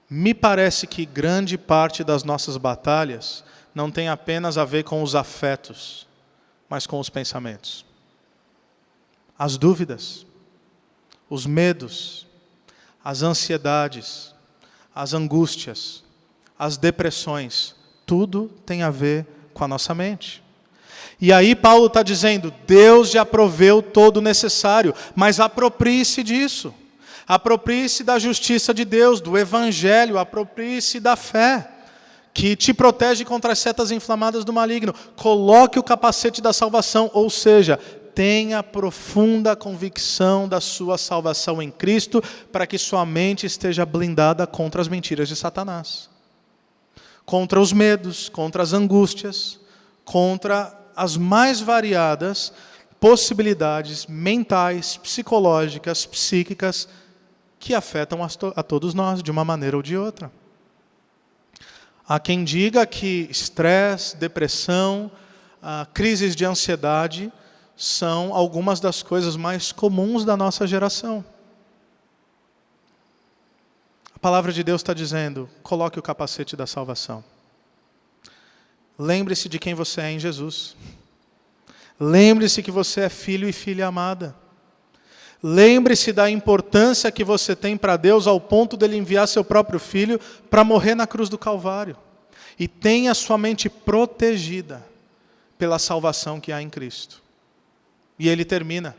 Me parece que grande parte das nossas batalhas não tem apenas a ver com os afetos, mas com os pensamentos. As dúvidas, os medos, as ansiedades, as angústias, as depressões, tudo tem a ver com a nossa mente. E aí Paulo está dizendo, Deus já proveu todo o necessário, mas aproprie-se disso. Aproprie-se da justiça de Deus, do Evangelho, aproprie-se da fé, que te protege contra as setas inflamadas do maligno. Coloque o capacete da salvação, ou seja, tenha profunda convicção da sua salvação em Cristo, para que sua mente esteja blindada contra as mentiras de Satanás. Contra os medos, contra as angústias, contra as mais variadas possibilidades mentais, psicológicas, psíquicas, que afetam a todos nós, de uma maneira ou de outra. Há quem diga que estresse, depressão, crises de ansiedade são algumas das coisas mais comuns da nossa geração. A palavra de Deus está dizendo, coloque o capacete da salvação. Lembre-se de quem você é em Jesus. Lembre-se que você é filho e filha amada. Lembre-se da importância que você tem para Deus ao ponto dele enviar seu próprio filho para morrer na cruz do Calvário. E tenha sua mente protegida pela salvação que há em Cristo. E ele termina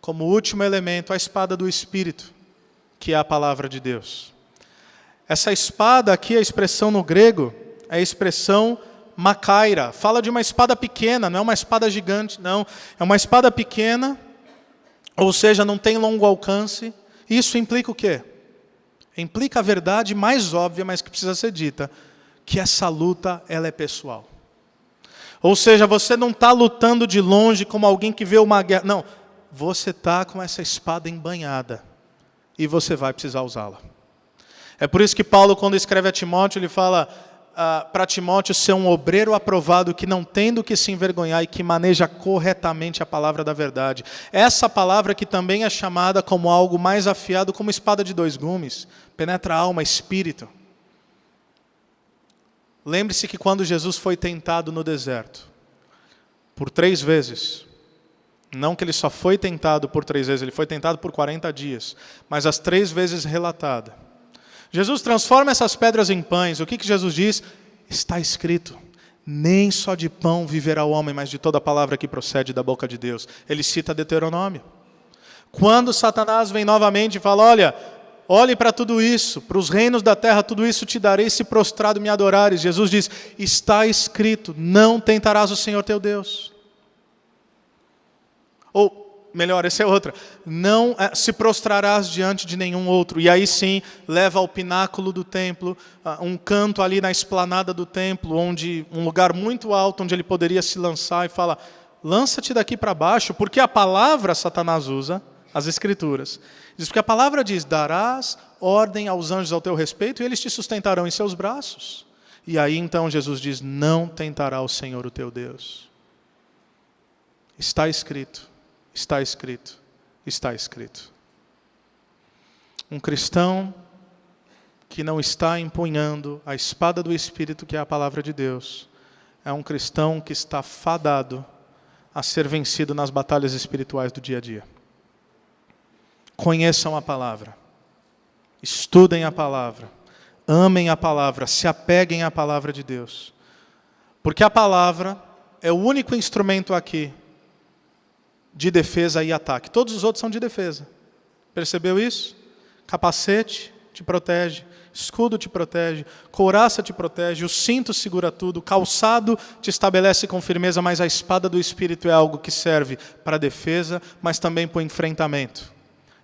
como último elemento a espada do Espírito, que é a palavra de Deus. Essa espada aqui, a expressão no grego, é a expressão macaira. Fala de uma espada pequena, não é uma espada gigante, não. É uma espada pequena, ou seja, não tem longo alcance. Isso implica o quê? Implica a verdade mais óbvia, mas que precisa ser dita, que essa luta ela é pessoal. Ou seja, você não está lutando de longe como alguém que vê uma guerra. Não, você está com essa espada embanhada e você vai precisar usá-la. É por isso que Paulo, quando escreve a Timóteo, ele fala para Timóteo ser um obreiro aprovado que não tem do que se envergonhar e que maneja corretamente a palavra da verdade. Essa palavra que também é chamada como algo mais afiado, como espada de dois gumes, penetra alma, espírito. Lembre-se que quando Jesus foi tentado no deserto, por 3 vezes, não que ele só foi tentado por 3 vezes, ele foi tentado por 40 dias, mas as 3 vezes relatada. Jesus transforma essas pedras em pães. O que Jesus diz? Está escrito, nem só de pão viverá o homem, mas de toda palavra que procede da boca de Deus. Ele cita Deuteronômio. Quando Satanás vem novamente e fala, olhe para tudo isso, para os reinos da terra, tudo isso te darei se prostrado me adorares. Jesus diz, está escrito, não tentarás o Senhor teu Deus. Ou, melhor, essa é outra, não se prostrarás diante de nenhum outro. E aí sim, leva ao pináculo do templo, um canto ali na esplanada do templo, um lugar muito alto, onde ele poderia se lançar e fala, lança-te daqui para baixo, porque a palavra Satanás usa, as Escrituras, diz, porque a palavra diz, darás ordem aos anjos ao teu respeito e eles te sustentarão em seus braços. E aí então Jesus diz, não tentará o Senhor o teu Deus. Está escrito, está escrito, está escrito. Um cristão que não está empunhando a espada do Espírito, que é a palavra de Deus, é um cristão que está fadado a ser vencido nas batalhas espirituais do dia a dia. Conheçam a palavra, estudem a palavra, amem a palavra, se apeguem à palavra de Deus. Porque a palavra é o único instrumento aqui de defesa e ataque. Todos os outros são de defesa. Percebeu isso? Capacete te protege, escudo te protege, couraça te protege, o cinto segura tudo, o calçado te estabelece com firmeza, mas a espada do Espírito é algo que serve para a defesa, mas também para o enfrentamento.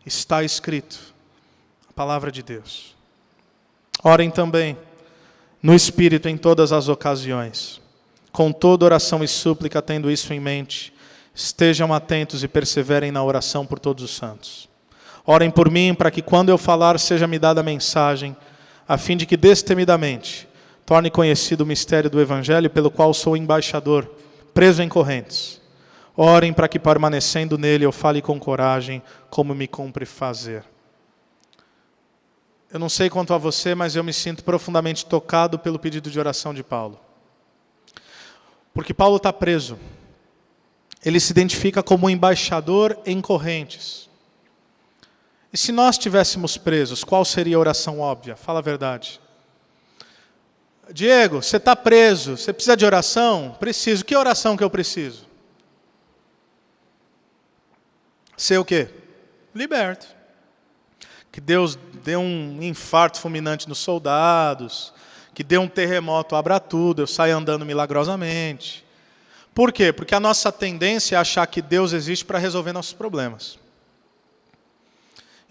Está escrito, a palavra de Deus. Orem também no Espírito em todas as ocasiões, com toda oração e súplica, tendo isso em mente, estejam atentos e perseverem na oração por todos os santos. Orem por mim, para que quando eu falar, seja-me dada a mensagem, a fim de que destemidamente torne conhecido o mistério do Evangelho, pelo qual sou embaixador, preso em correntes. Orem para que, permanecendo nele, eu fale com coragem, como me cumpre fazer. Eu não sei quanto a você, mas eu me sinto profundamente tocado pelo pedido de oração de Paulo. Porque Paulo está preso. Ele se identifica como um embaixador em correntes. E se nós estivéssemos presos, qual seria a oração óbvia? Fala a verdade. Diego, você está preso, você precisa de oração? Preciso. Que oração que eu preciso? Ser o quê? Liberto. Que Deus dê um infarto fulminante nos soldados, que dê um terremoto, abra tudo, eu saia andando milagrosamente. Por quê? Porque a nossa tendência é achar que Deus existe para resolver nossos problemas.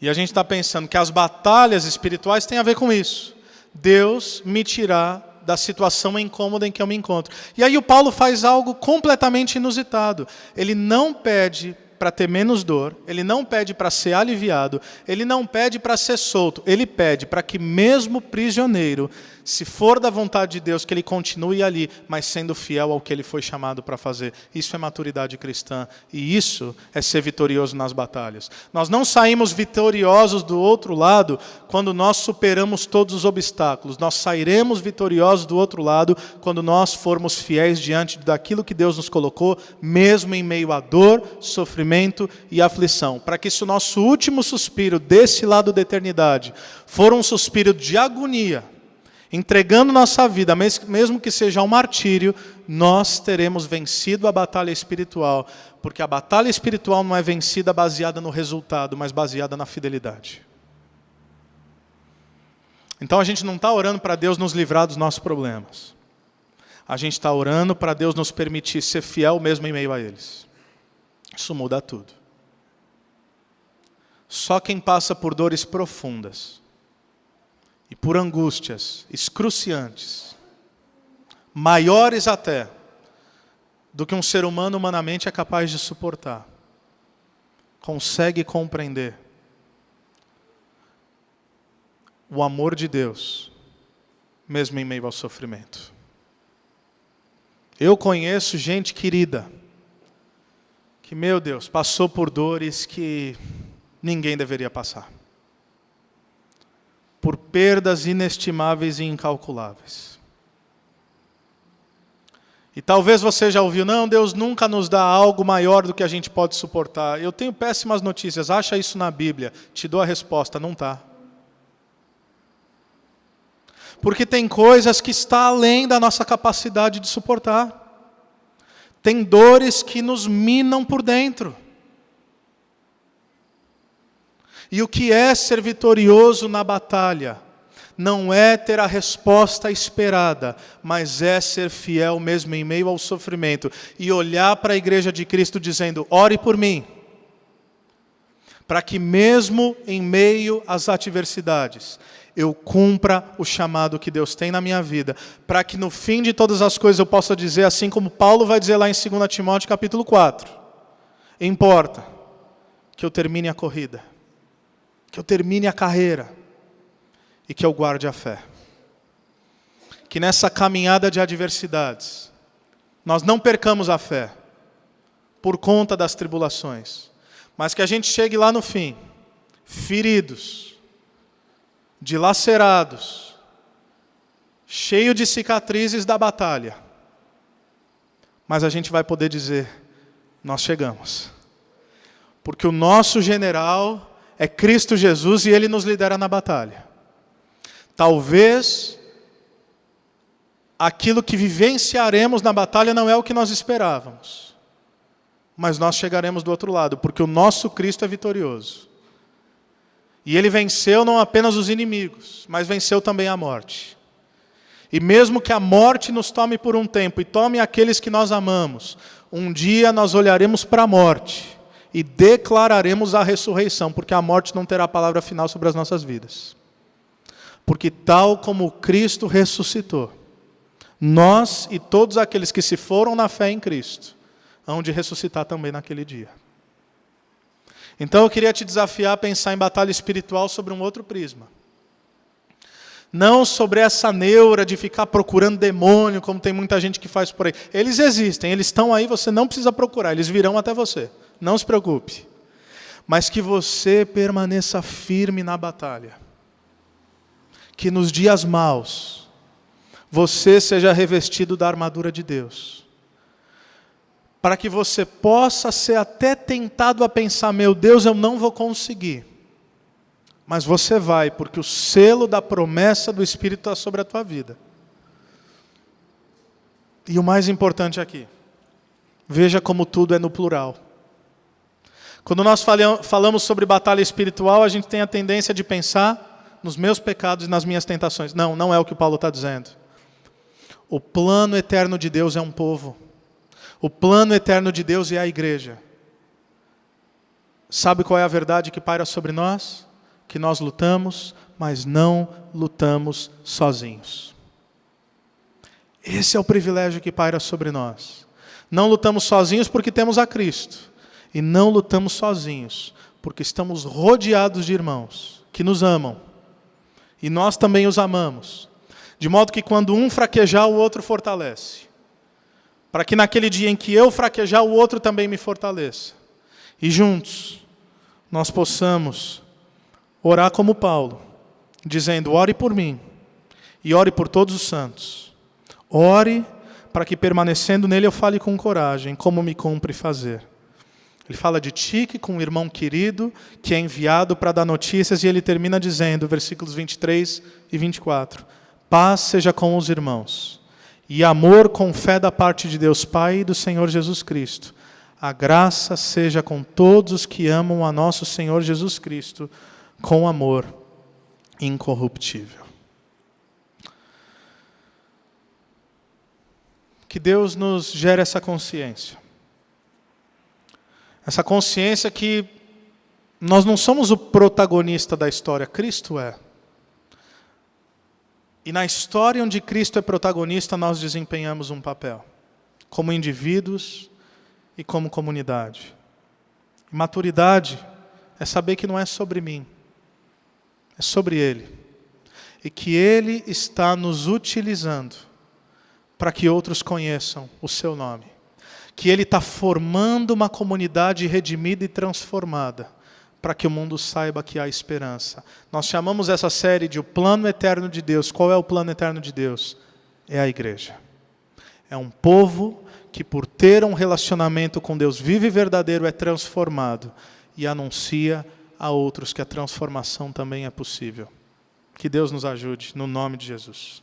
E a gente está pensando que as batalhas espirituais têm a ver com isso. Deus me tirar da situação incômoda em que eu me encontro. E aí o Paulo faz algo completamente inusitado. Ele não pede para ter menos dor, ele não pede para ser aliviado, ele não pede para ser solto, ele pede para que mesmo prisioneiro, se for da vontade de Deus, que ele continue ali, mas sendo fiel ao que ele foi chamado para fazer. Isso é maturidade cristã e isso é ser vitorioso nas batalhas. Nós não saímos vitoriosos do outro lado quando nós superamos todos os obstáculos. Nós sairemos vitoriosos do outro lado quando nós formos fiéis diante daquilo que Deus nos colocou, mesmo em meio à dor, sofrimento e aflição. Para que se o nosso último suspiro desse lado da eternidade for um suspiro de agonia, entregando nossa vida, mesmo que seja um martírio, nós teremos vencido a batalha espiritual, porque a batalha espiritual não é vencida baseada no resultado, mas baseada na fidelidade. Então a gente não está orando para Deus nos livrar dos nossos problemas. A gente está orando para Deus nos permitir ser fiel mesmo em meio a eles. Isso muda tudo. Só quem passa por dores profundas e por angústias excruciantes, maiores até do que um ser humano humanamente é capaz de suportar, consegue compreender o amor de Deus, mesmo em meio ao sofrimento. Eu conheço gente querida, que, meu Deus, passou por dores que ninguém deveria passar. Por perdas inestimáveis e incalculáveis. E talvez você já ouviu, não, Deus nunca nos dá algo maior do que a gente pode suportar. Eu tenho péssimas notícias, acha isso na Bíblia, te dou a resposta, não está. Porque tem coisas que estão além da nossa capacidade de suportar. Tem dores que nos minam por dentro. E o que é ser vitorioso na batalha? Não é ter a resposta esperada, mas é ser fiel mesmo em meio ao sofrimento. E olhar para a igreja de Cristo dizendo, ore por mim. Para que mesmo em meio às adversidades, eu cumpra o chamado que Deus tem na minha vida. Para que no fim de todas as coisas eu possa dizer, assim como Paulo vai dizer lá em 2 Timóteo capítulo 4. Importa que eu termine a corrida. Que eu termine a carreira e que eu guarde a fé. Que nessa caminhada de adversidades, nós não percamos a fé por conta das tribulações, mas que a gente chegue lá no fim, feridos, dilacerados, cheio de cicatrizes da batalha, mas a gente vai poder dizer, nós chegamos. Porque o nosso general é Cristo Jesus e Ele nos lidera na batalha. Talvez aquilo que vivenciaremos na batalha não é o que nós esperávamos. Mas nós chegaremos do outro lado, porque o nosso Cristo é vitorioso. E ele venceu não apenas os inimigos, mas venceu também a morte. E mesmo que a morte nos tome por um tempo e tome aqueles que nós amamos, um dia nós olharemos para a morte e declararemos a ressurreição, porque a morte não terá a palavra final sobre as nossas vidas. Porque tal como Cristo ressuscitou, nós e todos aqueles que se foram na fé em Cristo, hão de ressuscitar também naquele dia. Então eu queria te desafiar a pensar em batalha espiritual sobre um outro prisma. Não sobre essa neura de ficar procurando demônio, como tem muita gente que faz por aí. Eles existem, eles estão aí, você não precisa procurar, eles virão até você. Não se preocupe. Mas que você permaneça firme na batalha. Que nos dias maus, você seja revestido da armadura de Deus. Para que você possa ser até tentado a pensar, meu Deus, eu não vou conseguir. Mas você vai, porque o selo da promessa do Espírito está sobre a tua vida. E o mais importante aqui, veja como tudo é no plural. Quando nós falamos sobre batalha espiritual, a gente tem a tendência de pensar nos meus pecados e nas minhas tentações. Não, não é o que Paulo está dizendo. O plano eterno de Deus é um povo. O plano eterno de Deus é a igreja. Sabe qual é a verdade que paira sobre nós? Que nós lutamos, mas não lutamos sozinhos. Esse é o privilégio que paira sobre nós. Não lutamos sozinhos porque temos a Cristo. E não lutamos sozinhos porque estamos rodeados de irmãos que nos amam. E nós também os amamos. De modo que quando um fraquejar, o outro fortalece. Para que naquele dia em que eu fraquejar, o outro também me fortaleça. E juntos, nós possamos orar como Paulo, dizendo, ore por mim, e ore por todos os santos. Ore para que permanecendo nele eu fale com coragem, como me cumpre fazer. Ele fala de Tique, com um irmão querido, que é enviado para dar notícias, e ele termina dizendo, versículos 23 e 24, paz seja com os irmãos. E amor com fé da parte de Deus Pai e do Senhor Jesus Cristo. A graça seja com todos os que amam a nosso Senhor Jesus Cristo, com amor incorruptível. Que Deus nos gere essa consciência. Essa consciência que nós não somos o protagonista da história, Cristo é. E na história onde Cristo é protagonista, nós desempenhamos um papel, como indivíduos e como comunidade. E maturidade é saber que não é sobre mim, é sobre Ele. E que Ele está nos utilizando para que outros conheçam o Seu nome. Que Ele está formando uma comunidade redimida e transformada, para que o mundo saiba que há esperança. Nós chamamos essa série de O Plano Eterno de Deus. Qual é o plano eterno de Deus? É a igreja. É um povo que, por ter um relacionamento com Deus vivo e verdadeiro, é transformado e anuncia a outros que a transformação também é possível. Que Deus nos ajude, no nome de Jesus.